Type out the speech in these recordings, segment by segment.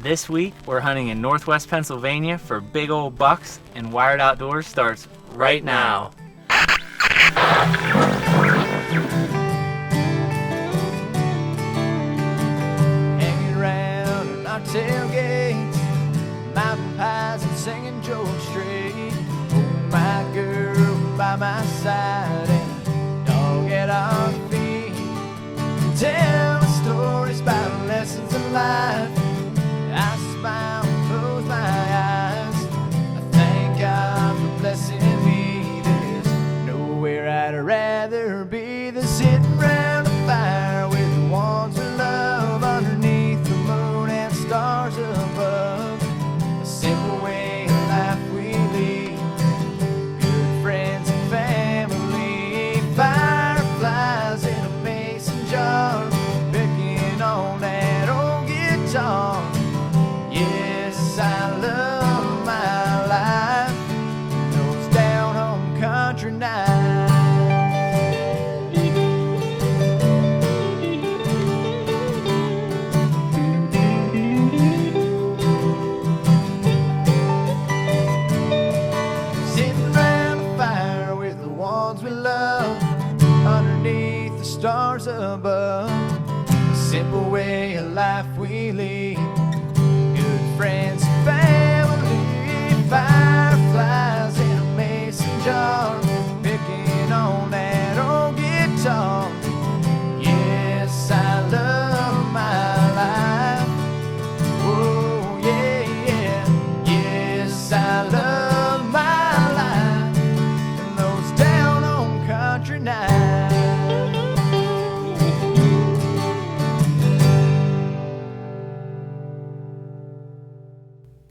This week, we're hunting in Northwest Pennsylvania for big old bucks, and Wired Outdoors starts right now. Hanging around in our tailgates, mountain pies and singing George Strait. Oh, my girl by my side and a dog at our feet. Tell me stories about lessons in life. I smile and close my eyes. I thank God for blessing me. There's nowhere I'd rather be than sitting round a fire with the ones we love underneath the moon and stars above. A simple way of life we lead. Good friends and family. Fireflies in a mason jar. Picking on that old guitar. Yes, I love my life. Those down home country nights. Sitting around the fire with the ones we love underneath the stars above. A simple way of life we lead. Friends and family, fireflies in a mason jar, picking on that old guitar. Yes, I love my life. Oh, yeah, yeah. Yes, I love my life. And those down home country nights.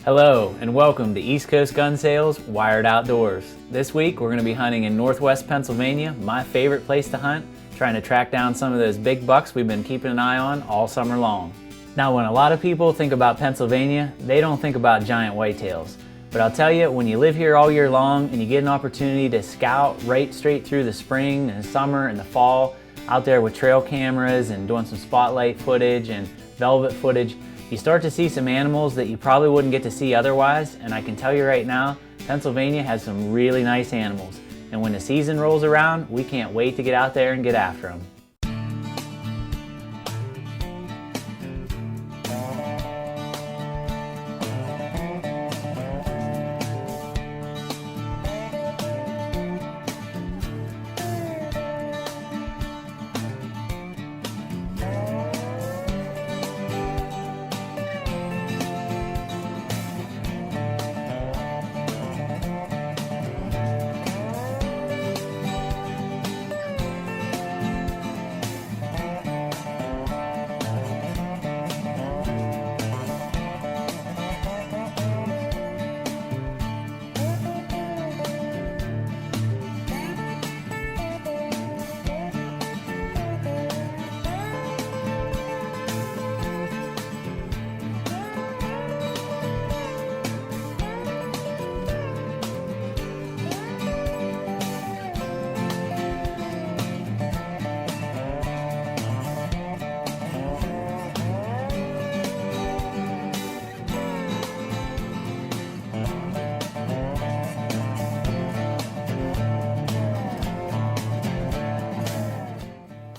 Hello, and welcome to East Coast Gun Sales Wired Outdoors. This week, we're going to be hunting in Northwest Pennsylvania, my favorite place to hunt, trying to track down some of those big bucks we've been keeping an eye on all summer long. Now, when a lot of people think about Pennsylvania, they don't think about giant whitetails. But I'll tell you, when you live here all year long and you get an opportunity to scout right straight through the spring and summer and the fall, out there with trail cameras and doing some spotlight footage and velvet footage, you start to see some animals that you probably wouldn't get to see otherwise, and I can tell you right now, Pennsylvania has some really nice animals. And when the season rolls around, we can't wait to get out there and get after them.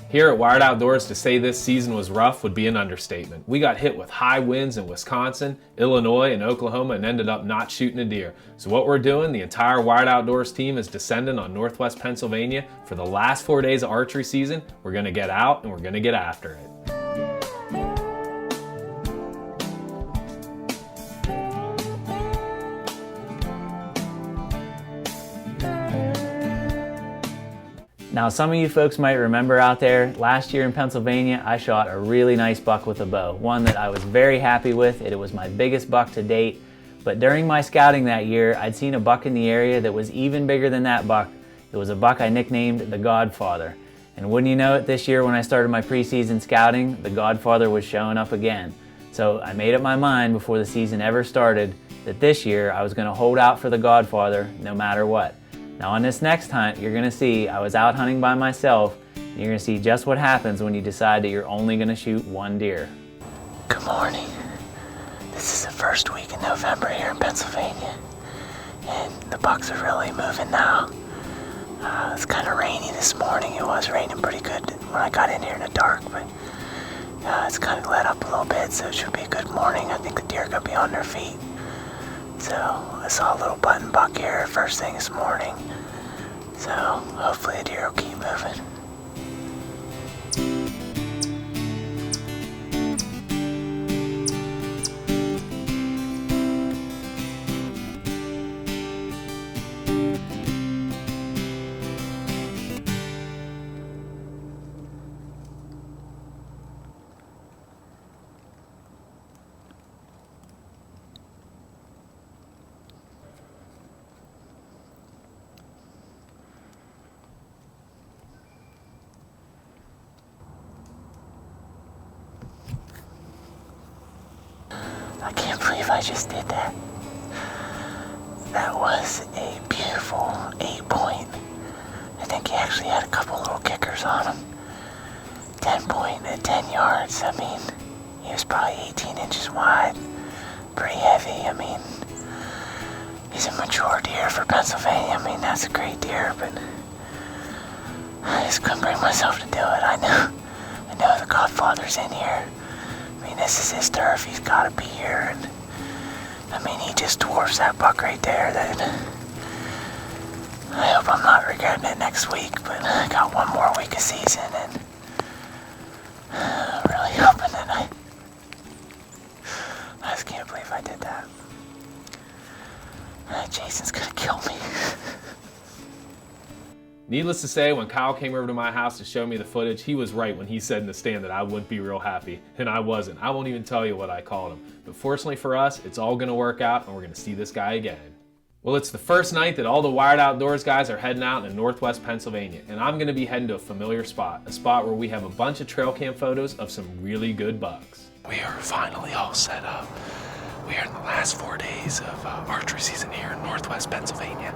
Here at Wired Outdoors, to say this season was rough would be an understatement. We got hit with high winds in Wisconsin, Illinois, and Oklahoma and ended up not shooting a deer. So what we're doing, the entire Wired Outdoors team is descending on Northwest Pennsylvania for the last 4 days of archery season. We're gonna get out and we're gonna get after it. Now, some of you folks might remember out there, last year in Pennsylvania, I shot a really nice buck with a bow, one that I was very happy with. It was my biggest buck to date, but during my scouting that year, I'd seen a buck in the area that was even bigger than that buck. It was a buck I nicknamed the Godfather. And wouldn't you know it, this year when I started my preseason scouting, the Godfather was showing up again. So I made up my mind before the season ever started that this year I was gonna hold out for the Godfather no matter what. Now on this next hunt, you're gonna see I was out hunting by myself, and you're gonna see just what happens when you decide that you're only gonna shoot one deer. Good morning. This first week in November here in Pennsylvania, and the bucks are really moving now. It's kind of rainy this morning. It was raining pretty good when I got in here in the dark, but it's kind of let up a little bit, so it should be a good morning. I think the deer are going to be on their feet. So I saw a little button buck here first thing this morning, so hopefully the deer will keep moving. I can't believe I just did that. That was a beautiful 8-point. I think he actually had a couple little kickers on him. 10-point at 10 yards. I mean, he was probably 18 inches wide. Pretty heavy. I mean, he's a mature deer for Pennsylvania. I mean, that's a great deer, but I just couldn't bring myself to do it. I know the Godfather's in here. I mean, this is his turf. He's got to be here. And I mean, he just dwarfs that buck right there. That I hope I'm not regretting it next week. But I got one more week of season, and I'm really hoping that I just can't believe I did that. Jason's gonna kill me. Needless to say, when Kyle came over to my house to show me the footage, he was right when he said in the stand that I wouldn't be real happy, and I wasn't. I won't even tell you what I called him. But fortunately for us, it's all gonna work out, and we're gonna see this guy again. Well, it's the first night that all the Wired Outdoors guys are heading out in Northwest Pennsylvania, and I'm gonna be heading to a familiar spot, a spot where we have a bunch of trail cam photos of some really good bucks. We are finally all set up. We are in the last 4 days of archery season here in Northwest Pennsylvania.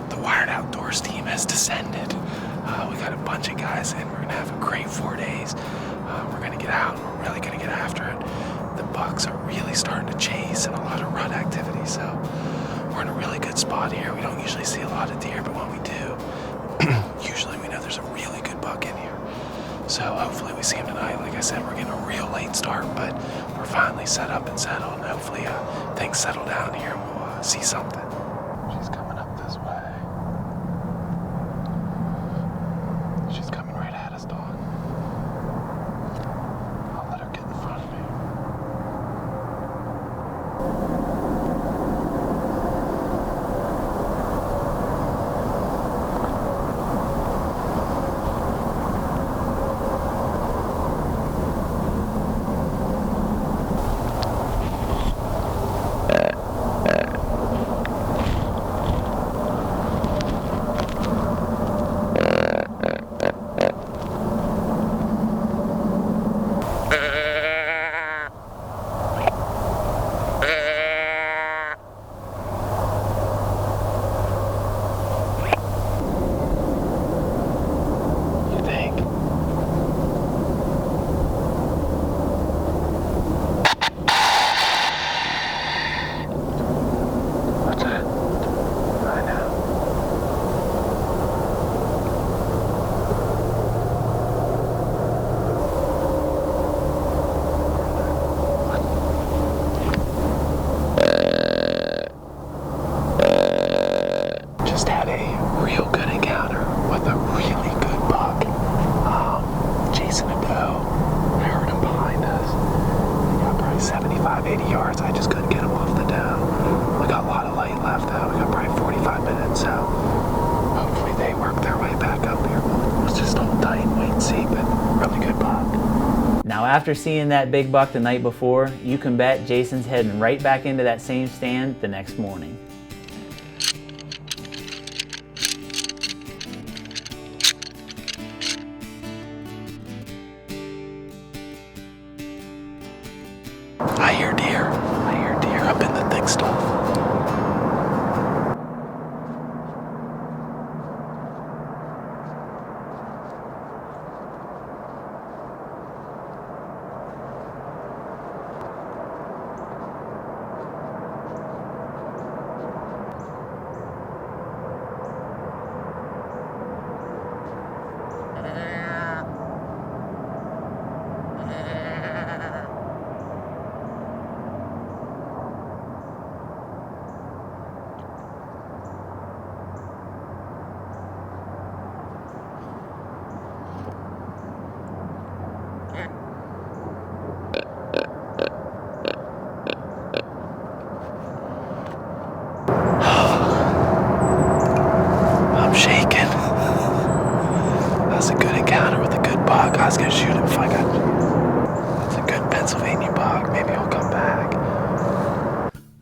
The Wired Outdoors team has descended. We got a bunch of guys in. We're gonna have a great 4 days. We're gonna get out. We're really gonna get after it. The bucks are really starting to chase and a lot of rut activity, so we're in a really good spot here. We don't usually see a lot of deer, but when we do, usually we know there's a really good buck in here. So hopefully we see him tonight. Like I said, we're getting a real late start, but we're finally set up and settled, and hopefully things settle down here and we'll see something. She's coming up this way. She's coming right at us, Dawn. I'll let her get in front of me. Now after seeing that big buck the night before, you can bet Jason's heading right back into that same stand the next morning. I hear deer. I hear deer up in the thick stuff. encounter with a good buck. I was gonna shoot him if I got. It's a good Pennsylvania buck. Maybe he'll come back.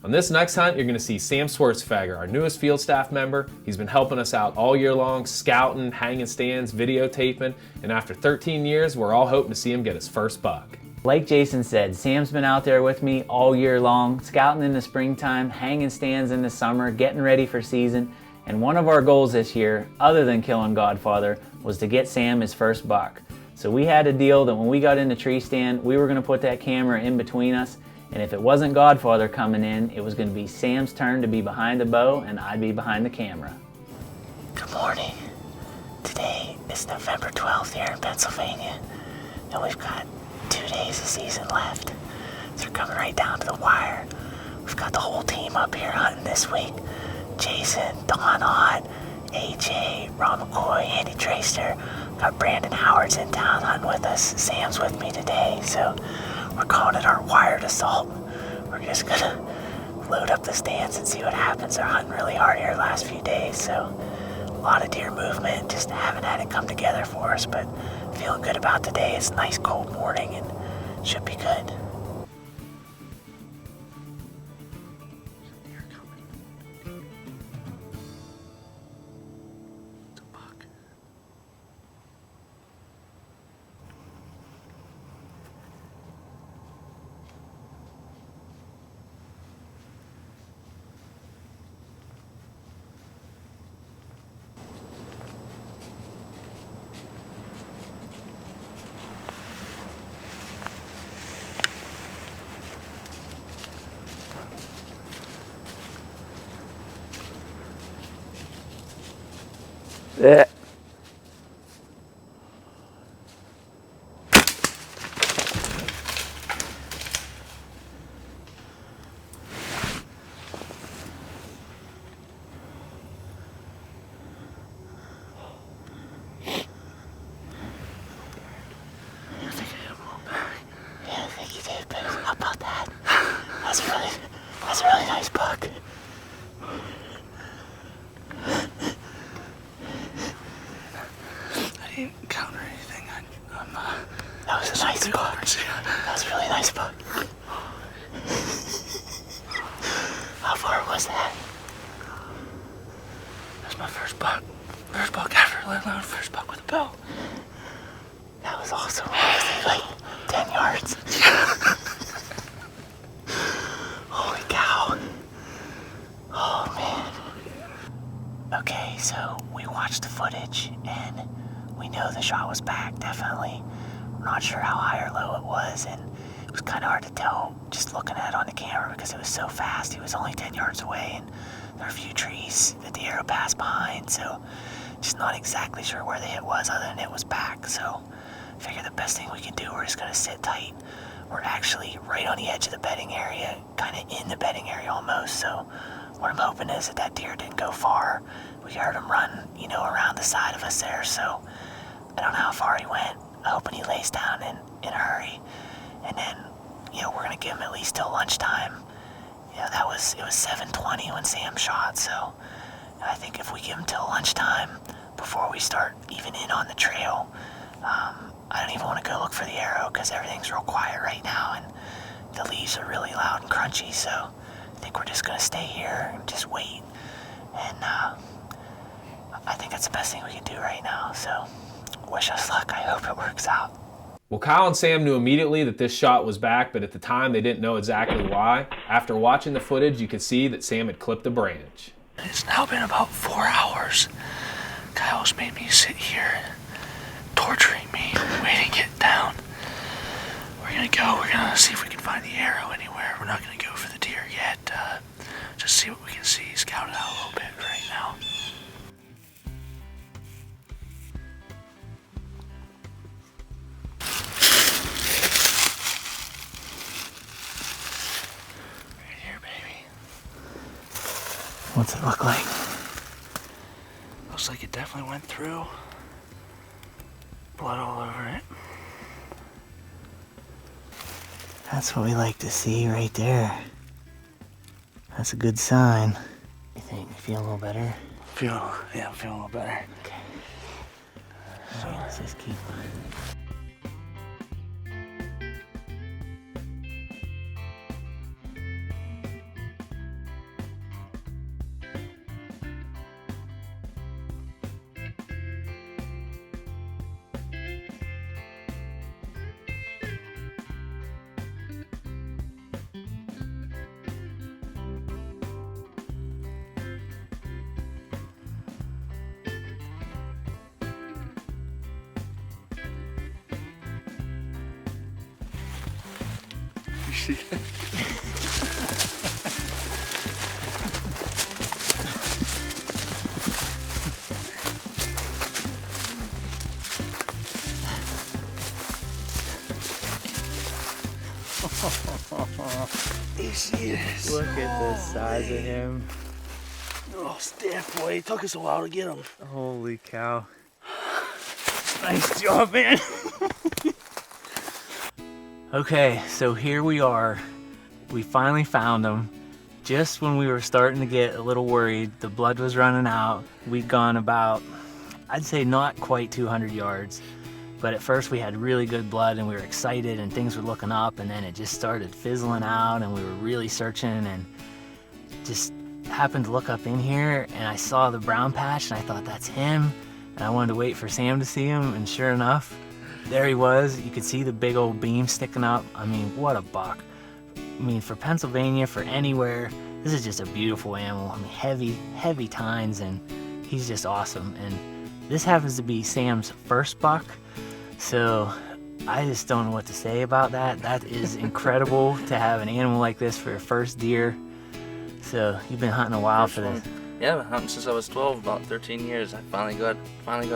On this next hunt, you're going to see Sam Swartzfeger, our newest field staff member. He's been helping us out all year long, scouting, hanging stands, videotaping, and after 13 years, we're all hoping to see him get his first buck. Like Jason said, Sam's been out there with me all year long, scouting in the springtime, hanging stands in the summer, getting ready for season. And one of our goals this year, other than killing Godfather, was to get Sam his first buck. So we had a deal that when we got in the tree stand, we were going to put that camera in between us. And if it wasn't Godfather coming in, it was going to be Sam's turn to be behind the bow and I'd be behind the camera. Good morning. Today is November 12th here in Pennsylvania, and we've got 2 days of season left. So we're coming right down to the wire. We've got the whole team up here hunting this week. Jason, Don Ott, AJ, Ron McCoy, Andy Traster. Got Brandon Howard's in town hunting with us. Sam's with me today, so we're calling it our wired assault. We're just gonna load up the stands and see what happens. They're hunting really hard here the last few days, so a lot of deer movement. Just haven't had it come together for us, but feeling good about today. It's a nice cold morning and should be good. Yeah. Yeah, I think you did, but how about that? That's a really nice buck. I didn't encounter anything. That was a nice buck. That was a really nice buck. How far was that? That's my first buck. First buck ever, let alone first buck with a bow. That was awesome. Was it like 10 yards? Holy cow. Oh, man. Okay, so we watched the footage and we know the shot was back, definitely. We're not sure how high or low it was, and it was kind of hard to tell just looking at it on the camera because it was so fast. He was only 10 yards away, and there are a few trees that the arrow passed behind, so just not exactly sure where the hit was other than it was back. So I figure the best thing we can do, we're just going to sit tight. We're actually right on the edge of the bedding area, kind of in the bedding area almost, so what I'm hoping is that that deer didn't go far. We heard him run, around the side of us there, so I don't know how far he went. I'm hoping he lays down in a hurry, and then, we're going to give him at least till lunchtime. It was 7:20 when Sam shot, so I think if we give him till lunchtime before we start even in on the trail, I don't even want to go look for the arrow because everything's real quiet right now and the leaves are really loud and crunchy, so I think we're just going to stay here and just wait, and I think that's the best thing we can do right now, so wish us luck. I hope it works out. Well, Kyle and Sam knew immediately that this shot was back, but at the time they didn't know exactly why. After watching the footage, you could see that Sam had clipped a branch. It's now been about 4 hours. Kyle's made me sit here, torturing me, waiting to get down. We're gonna see if we can find the arrow anywhere. We're not gonna go for the deer yet. Just see what we can see, scout it out a little bit right now. Right here, baby. What's it look like? Looks like it definitely went through. Blood all over it. That's what we like to see right there. That's a good sign. You think? Feel a little better? I'm feeling a little better. Okay. Let's just keep. You see that? You see this? Look at the size of him. Oh, stiff boy. It took us a while to get him. Holy cow. Nice job, man. Okay, so here we are. We finally found him. Just when we were starting to get a little worried, the blood was running out. We'd gone about, I'd say not quite 200 yards. But at first we had really good blood and we were excited and things were looking up, and then it just started fizzling out and we were really searching, and just happened to look up in here and I saw the brown patch and I thought that's him, and I wanted to wait for Sam to see him, and sure enough, there he was. You could see the big old beam sticking up. I mean, what a buck. I mean, for Pennsylvania, for anywhere, this is just a beautiful animal. I mean, heavy tines, and he's just awesome. And this happens to be Sam's first buck, so I just don't know what to say about that. That is incredible to have an animal like this for your first deer. So you've been hunting a while for this. Yeah, I've been hunting since I was 12, about 13 years. I finally got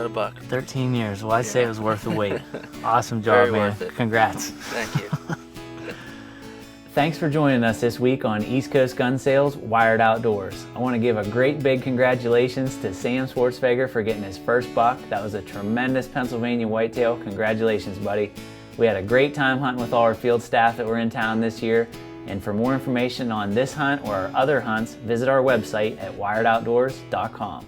a buck. 13 years. Well, I'd say it was worth the wait. Awesome Very job, man. worth it. Congrats. Thank you. Thanks for joining us this week on East Coast Gun Sales Wired Outdoors. I want to give a great big congratulations to Sam Schwartzfeger for getting his first buck. That was a tremendous Pennsylvania whitetail. Congratulations, buddy. We had a great time hunting with all our field staff that were in town this year. And for more information on this hunt or our other hunts, visit our website at wiredoutdoors.com.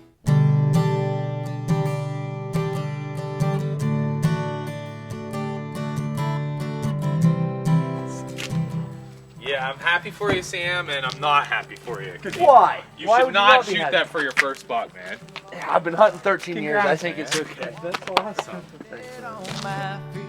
Yeah, I'm happy for you, Sam, and I'm not happy for you. Why? You Why should would not be shoot happy? that for your first buck, man. Yeah, I've been hunting 13 years. I think man. it's okay. That's awesome. On my feet.